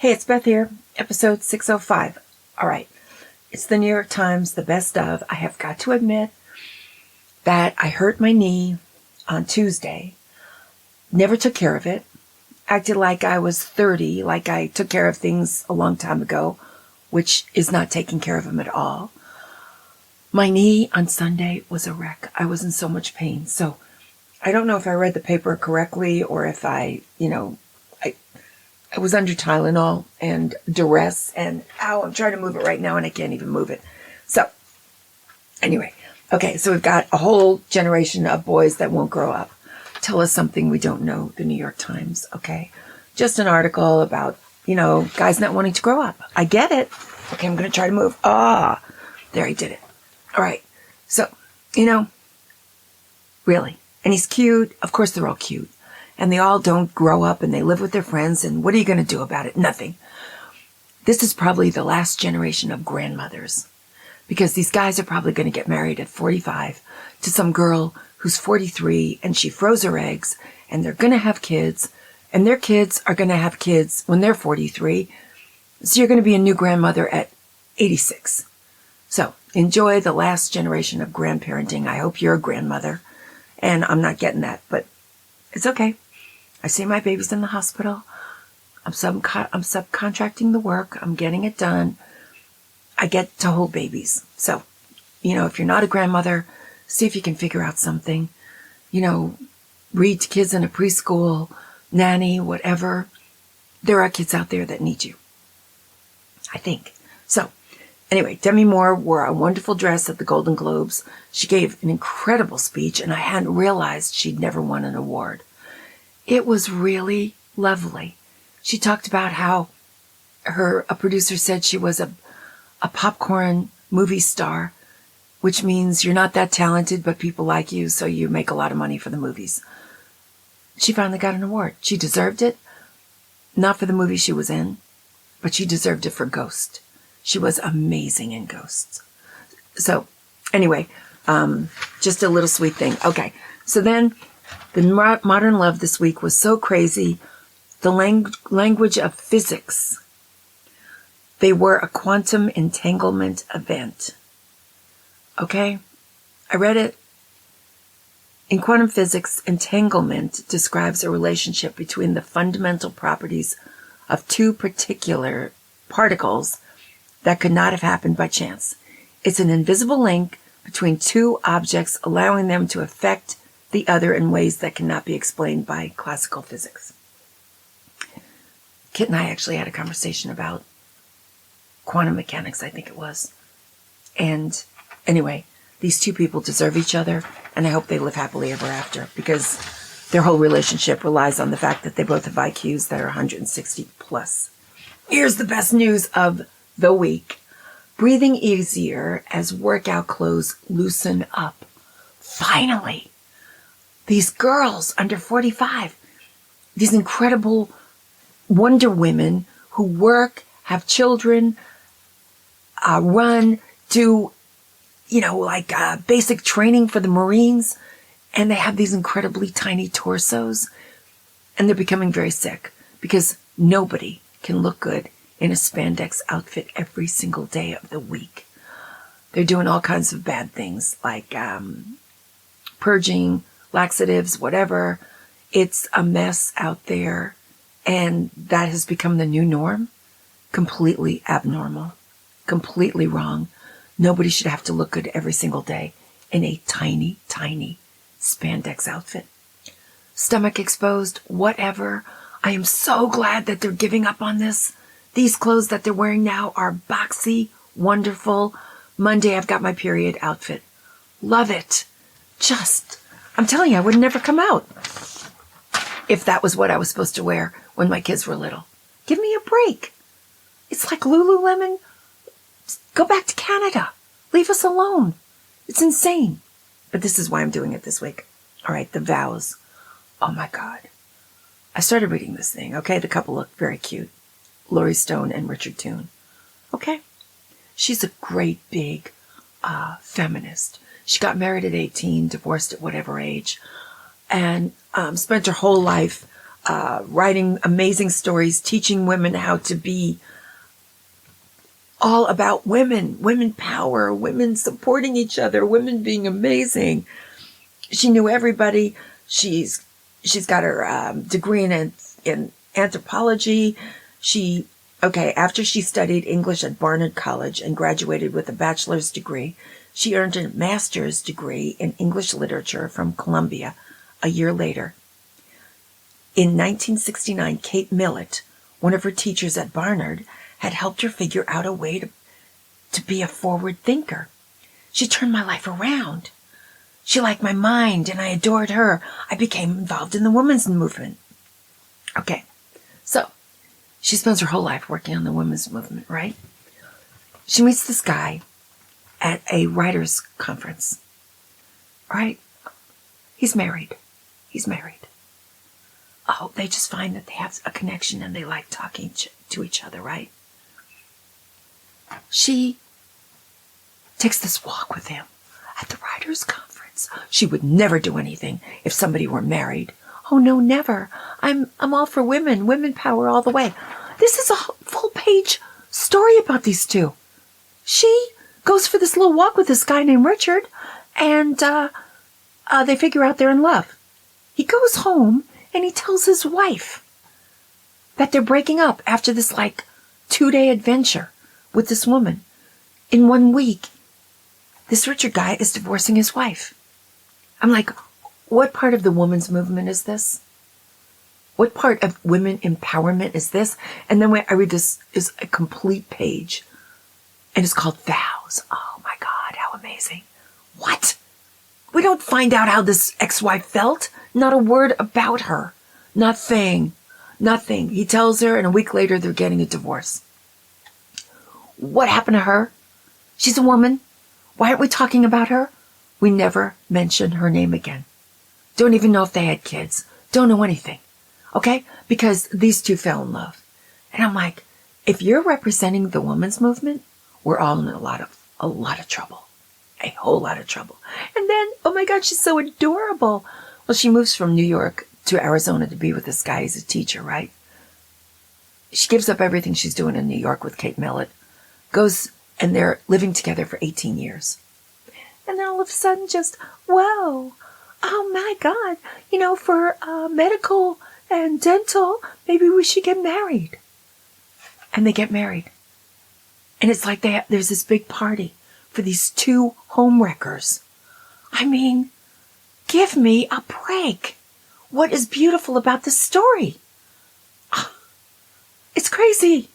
Hey, it's Beth here, episode 605. All right, it's the New York Times, the best of. I have got to admit that I hurt my knee on Tuesday, never took care of it, acted like I was 30, like I took care of things a long time ago, which is not taking care of them at all. My knee on Sunday was a wreck. I was in so much pain. So I don't know if I read the paper correctly or if I was under Tylenol and duress, and I'm trying to move it right now and I can't even move it. So anyway, okay, so we've got a whole generation of boys that won't grow up. Tell us something we don't know, the New York Times, okay? Just an article about, guys not wanting to grow up. I get it. Okay, I'm going to try to move. There, I did it. All right. So, really. And he's cute. Of course, they're all cute. And they all don't grow up and they live with their friends. And what are you going to do about it? Nothing. This is probably the last generation of grandmothers, because these guys are probably going to get married at 45 to some girl who's 43 and she froze her eggs, and they're going to have kids, and their kids are going to have kids when they're 43. So you're going to be a new grandmother at 86. So enjoy the last generation of grandparenting. I hope you're a grandmother, and I'm not getting that, but it's okay. I see my baby's in the hospital. I'm subcontracting the work. I'm getting it done. I get to hold babies. So, if you're not a grandmother, see if you can figure out something. Read to kids in a preschool, nanny, whatever. There are kids out there that need you, I think. So, anyway, Demi Moore wore a wonderful dress at the Golden Globes. She gave an incredible speech, and I hadn't realized she'd never won an award. It was really lovely. She talked about how a producer said she was a popcorn movie star, which means you're not that talented, but people like you, so you make a lot of money for the movies. She finally got an award. She deserved it, not for the movie she was in, but she deserved it for Ghost. She was amazing in Ghosts. So, anyway, just a little sweet thing. Okay, so then the Modern Love this week was so crazy. The language of physics. They were a quantum entanglement event. Okay? I read it. In quantum physics, entanglement describes a relationship between the fundamental properties of two particular particles that could not have happened by chance. It's an invisible link between two objects, allowing them to affect the other in ways that cannot be explained by classical physics. Kit and I actually had a conversation about quantum mechanics, I think it was. And anyway, these two people deserve each other, and I hope they live happily ever after, because their whole relationship relies on the fact that they both have IQs that are 160 plus. Here's the best news of the week. Breathing easier as workout clothes loosen up. Finally! These girls under 45, these incredible Wonder Women who work, have children, run, do, basic training for the Marines, and they have these incredibly tiny torsos, and they're becoming very sick because nobody can look good in a spandex outfit every single day of the week. They're doing all kinds of bad things like purging, laxatives, whatever. It's a mess out there, and that has become the new norm. Completely abnormal, completely wrong. Nobody should have to look good every single day in a tiny, tiny spandex outfit. Stomach exposed, whatever. I am so glad that they're giving up on this. These clothes that they're wearing now are boxy, wonderful. Monday, I've got my period outfit. Love it. I'm telling you, I would never come out if that was what I was supposed to wear when my kids were little. Give me a break. It's like Lululemon. Go back to Canada. Leave us alone. It's insane. But this is why I'm doing it this week. All right, The Vows. Oh my God. I started reading this thing, okay? The couple look very cute. Laurie Stone and Richard Toone. Okay? She's a great big feminist. She got married at 18, divorced at whatever age, and spent her whole life writing amazing stories, teaching women how to be all about women power, women supporting each other, women being amazing. She knew everybody. She's got her degree in anthropology. After she studied English at Barnard College and graduated with a bachelor's degree, she earned a master's degree in English literature from Columbia a year later. In 1969, Kate Millett, one of her teachers at Barnard, had helped her figure out a way to be a forward thinker. She turned my life around. She liked my mind, and I adored her. I became involved in the women's movement. Okay, so she spends her whole life working on the women's movement, right? She meets this guy at a writers' conference, right? He's married. Oh, they just find that they have a connection and they like talking to each other, right? She takes this walk with him at the writers' conference. She would never do anything if somebody were married. Oh no, never. I'm all for women power all the way. This is a full page story about these two. She goes for this little walk with this guy named Richard, and they figure out they're in love. He goes home and he tells his wife that they're breaking up after this 2-day adventure with this woman. In 1 week, this Richard guy is divorcing his wife. I'm like, what part of the women's movement is this? What part of women empowerment is this? And then when I read this is a complete page, and it's called Vows. Oh my God, how amazing. What? We don't find out how this ex-wife felt. Not a word about her. Nothing. He tells her, and a week later they're getting a divorce. What happened to her? She's a woman. Why aren't we talking about her? We never mention her name again. Don't even know if they had kids. Don't know anything. Okay? Because these two fell in love. And I'm like, if you're representing the women's movement, we're all in a lot of trouble. A whole lot of trouble. And then, oh my God, she's so adorable. Well, she moves from New York to Arizona to be with this guy. He's a teacher, right? She gives up everything she's doing in New York with Kate Millett. Goes, and they're living together for 18 years. And then all of a sudden just, whoa, oh my God, for medical and dental, maybe we should get married. And they get married. And it's like there's this big party for these two homewreckers. I mean, give me a break. What is beautiful about this story? It's crazy.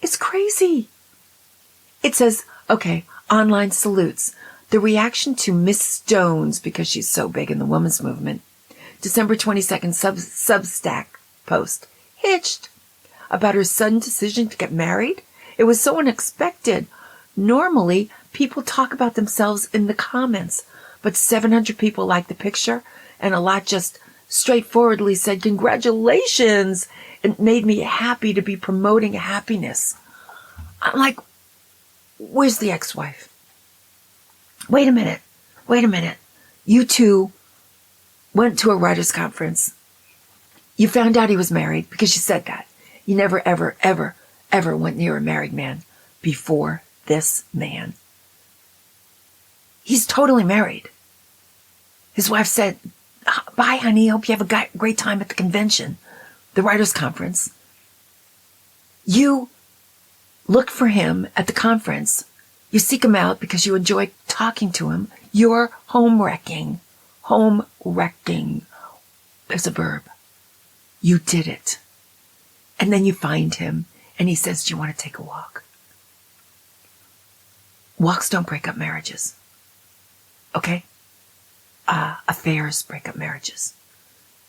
It's crazy. It says, okay, online salutes. The reaction to Miss Stones, because she's so big in the women's movement. December 22nd, Substack post. Hitched. About her sudden decision to get married. It was so unexpected. Normally, people talk about themselves in the comments, but 700 people liked the picture, and a lot just straightforwardly said, congratulations. It made me happy to be promoting happiness. I'm like, where's the ex-wife? Wait a minute. You two went to a writer's conference. You found out he was married because you said that. You never, ever, ever, ever went near a married man before this man. He's totally married. His wife said, bye, honey. Hope you have a great time at the convention, the writer's conference. You look for him at the conference. You seek him out because you enjoy talking to him. You're home wrecking. Home wrecking. There's a verb. You did it. And then you find him and he says, do you want to take a walk? Walks don't break up marriages. Okay? Affairs break up marriages.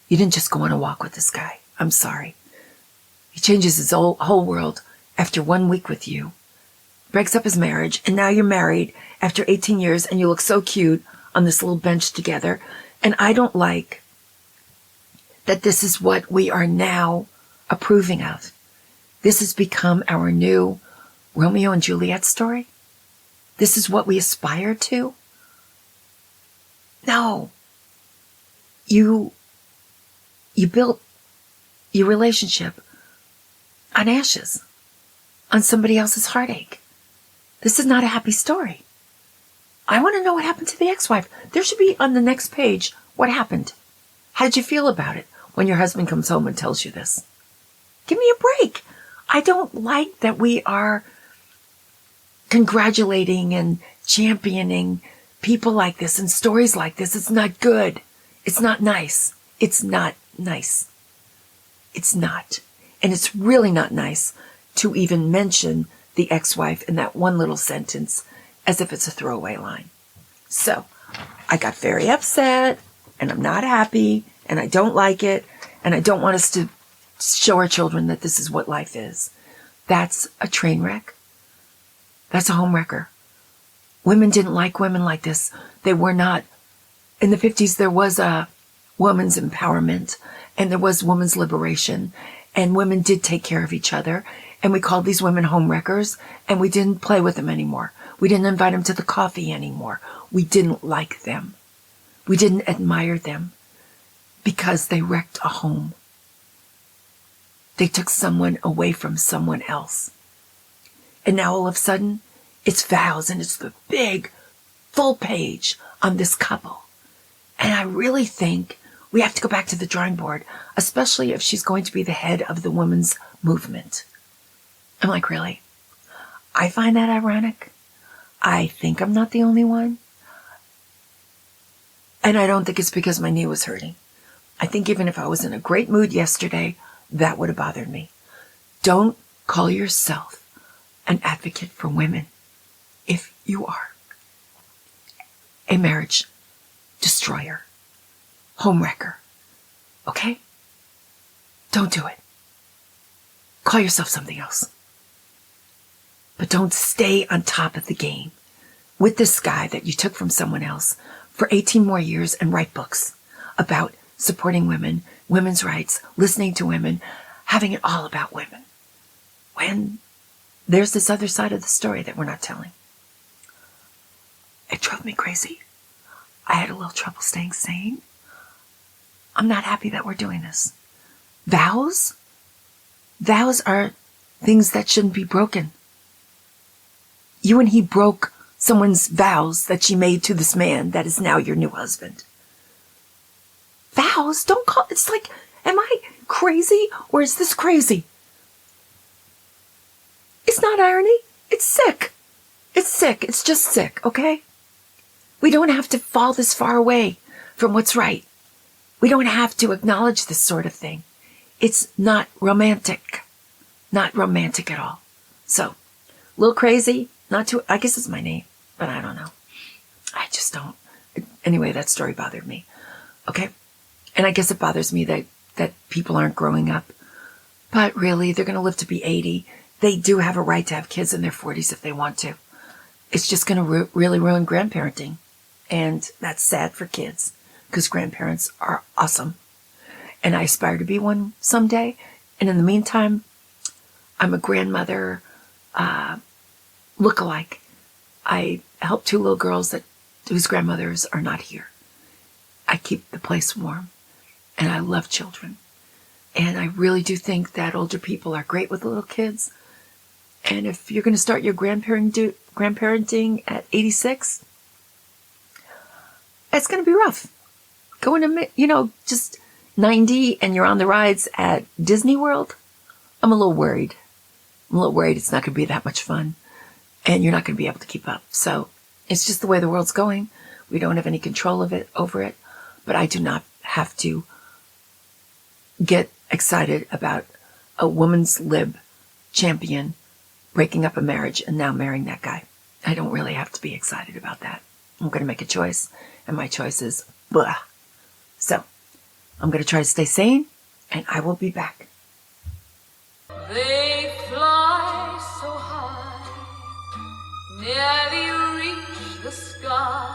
You didn't just go on a walk with this guy. I'm sorry. He changes his whole world after 1 week with you. Breaks up his marriage, and now you're married after 18 years, and you look so cute on this little bench together. And I don't like that this is what we are now approving of. This has become our new Romeo and Juliet story. This is what we aspire to. No. You built your relationship on ashes, on somebody else's heartache. This is not a happy story. I want to know what happened to the ex-wife. There should be on the next page, what happened? How did you feel about it when your husband comes home and tells you this? Give me a break. I don't like that we are congratulating and championing people like this and stories like this. It's not good. It's not nice. It's not nice. It's not. And it's really not nice to even mention the ex-wife in that one little sentence as if it's a throwaway line. So I got very upset and I'm not happy and I don't like it and I don't want us to show our children that this is what life is. That's a train wreck. That's a home wrecker. Women didn't like women like this. They were not. In the 50s, there was a woman's empowerment and there was women's liberation and women did take care of each other. And we called these women home wreckers and we didn't play with them anymore. We didn't invite them to the coffee anymore. We didn't like them. We didn't admire them because they wrecked a home. They took someone away from someone else. And now all of a sudden, it's vows and it's the big full page on this couple. And I really think we have to go back to the drawing board, especially if she's going to be the head of the women's movement. I'm like, really? I find that ironic. I think I'm not the only one. And I don't think it's because my knee was hurting. I think even if I was in a great mood yesterday, that would have bothered me. Don't call yourself an advocate for women if you are a marriage destroyer, home wrecker. Okay? Don't do it. Call yourself something else. But don't stay on top of the game with this guy that you took from someone else for 18 more years and write books about supporting women, women's rights, listening to women, having it all about women. When there's this other side of the story that we're not telling. It drove me crazy. I had a little trouble staying sane. I'm not happy that we're doing this. Vows? Vows are things that shouldn't be broken. You and he broke someone's vows that she made to this man that is now your new husband. Vows? Don't call... It's like, am I crazy or is this crazy? It's not irony. It's sick. It's sick. It's just sick, okay? We don't have to fall this far away from what's right. We don't have to acknowledge this sort of thing. It's not romantic. Not romantic at all. So, a little crazy. Not too... I guess it's my name, but I don't know. I just don't. Anyway, that story bothered me. Okay? And I guess it bothers me that people aren't growing up. But really, they're going to live to be 80. They do have a right to have kids in their 40s if they want to. It's just going to really ruin grandparenting. And that's sad for kids because grandparents are awesome. And I aspire to be one someday. And in the meantime, I'm a grandmother look-alike. I help 2 little girls whose grandmothers are not here. I keep the place warm. And I love children. And I really do think that older people are great with little kids. And if you're going to start your grandparenting at 86, it's going to be rough. Going to, just 90 and you're on the rides at Disney World, I'm a little worried. I'm a little worried it's not going to be that much fun. And you're not going to be able to keep up. So it's just the way the world's going. We don't have any control over it. But I do not have to get excited about a woman's lib champion breaking up a marriage and now marrying that guy. I don't really have to be excited about that. I'm going to make a choice, and my choice is blah. So, I'm going to try to stay sane, and I will be back. They fly so high, never reach the sky.